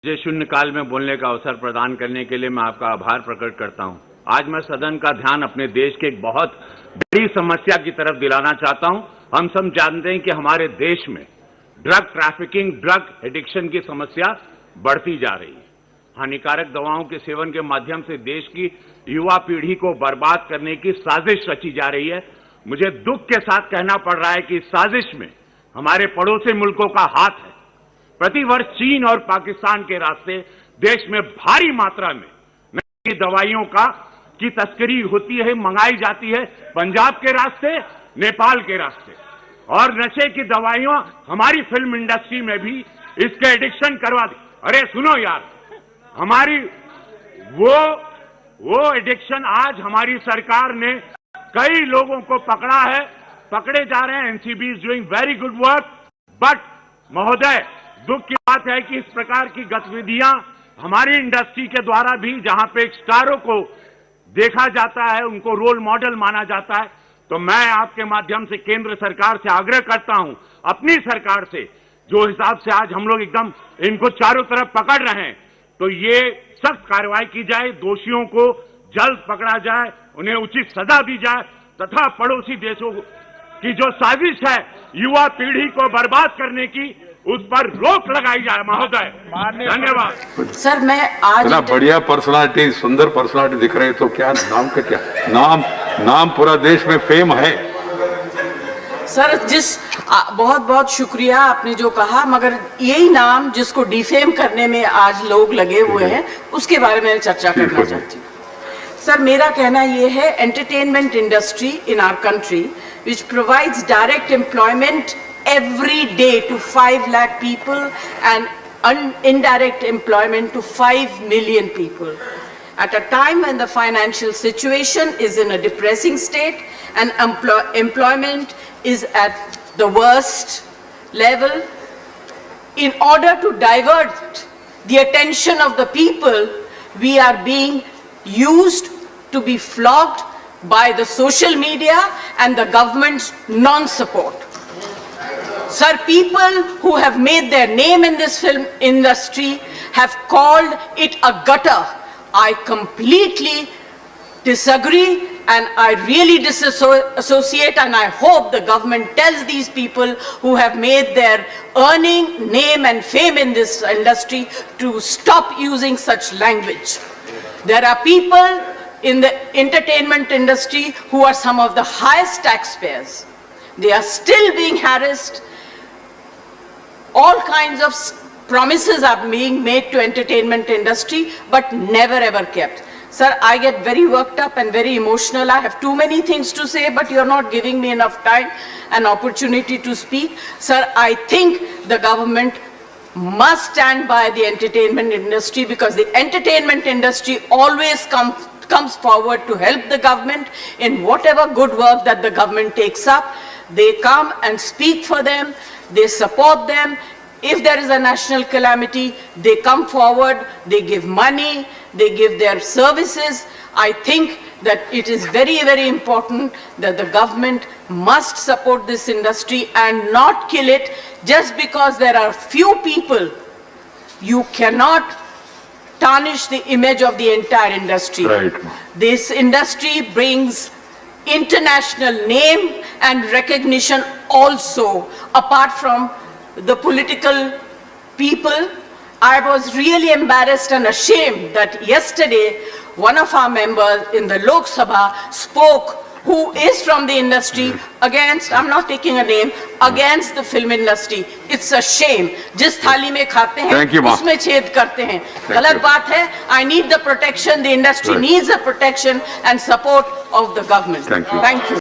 मुझे शून्यकाल में बोलने का अवसर प्रदान करने के लिए मैं आपका आभार प्रकट करता हूं। आज मैं सदन का ध्यान अपने देश के एक बहुत बड़ी समस्या की तरफ दिलाना चाहता हूं। हम सब जानते हैं कि हमारे देश में ड्रग ट्रैफिकिंग, ड्रग एडिक्शन की समस्या बढ़ती जा रही है। हानिकारक दवाओं के सेवन के माध्यम से देश की युवा पीढ़ी को बर्बाद करने की साजिश रची जा रही है। मुझे दुख के साथ कहना पड़ रहा है कि इस साजिश में हमारे पड़ोसी मुल्कों का हाथ है। प्रतिवर्ष चीन और पाकिस्तान के रास्ते देश में भारी मात्रा में नकली दवाइयों की तस्करी होती है, मंगाई जाती है, पंजाब के रास्ते, नेपाल के रास्ते। और नशे की दवाइयां हमारी फिल्म इंडस्ट्री में भी इसके एडिक्शन करवा दी। अरे सुनो यार, हमारी वो एडिक्शन आज हमारी सरकार ने कई लोगों को पकड़ा है, पकड़े जा रहे हैं। NCB is doing very good work. But महोदय, दुख की बात है कि इस प्रकार की गतिविधियां हमारी इंडस्ट्री के द्वारा भी, जहां पे स्टारों को देखा जाता है, उनको रोल मॉडल माना जाता है, तो मैं आपके माध्यम से केंद्र सरकार से आग्रह करता हूं, अपनी सरकार से, जो हिसाब से आज हम लोग एकदम इनको चारों तरफ पकड़ रहे हैं, तो ये सख्त कार्रवाई की जाए, दोषियों को जल्द पकड़ा जाए, उन्हें उचित सजा दी जाए तथा पड़ोसी देशों की जो साजिश है युवा पीढ़ी को बर्बाद करने की, उस पर रोक लगाई जाए। महोदय, धन्यवाद। सर, मैं आज इतना बढ़िया पर्सनालिटी, सुंदर पर्सनालिटी दिख रहे हैं, तो क्या नाम का क्या नाम पूरा देश में फेम है। सर, बहुत बहुत शुक्रिया आपने जो कहा, मगर यही नाम जिसको डिफेम करने में आज लोग लगे हुए हैं, उसके बारे में चर्चा करना चाहती हूँ। सर, मेरा कहना यह है, entertainment industry in our country which provides direct employment every day to 5 lakh people and indirect employment to 5 million people. At a time when the financial situation is in a depressing state and employment is at the worst level, in order to divert the attention of the people, we are being used to be flogged by the social media and the government's non-support. Sir, people who have made their name in this film industry have called it a gutter. I completely disagree and I really disassociate, and I hope the government tells these people who have made their earning, name and fame in this industry to stop using such language. There are people in the entertainment industry who are some of the highest taxpayers. They are still being harassed. All kinds of promises are being made to entertainment industry but never ever kept. Sir, I get very worked up and very emotional. I have too many things to say, but you're not giving me enough time and opportunity to speak. Sir, I think the government must stand by the entertainment industry, because the entertainment industry always comes forward to help the government in whatever good work that the government takes up. They come and speak for them, they support them. If there is a national calamity, they come forward, they give money, they give their services. I think that it is very, very important that the government must support this industry and not kill it just because there are few people. You cannot tarnish the image of the entire industry. Right. This industry brings international name and recognition also, apart from the political people. I was really embarrassed and ashamed that yesterday one of our members in the Lok Sabha spoke, who is from the industry, against, I'm not taking a name, against the film industry. It's a shame. जिस थाली में खाते हैं उसमें छेद करते हैं, गलत बात है. I need the protection, the industry needs the protection and support of the government. Thank you. Thank you.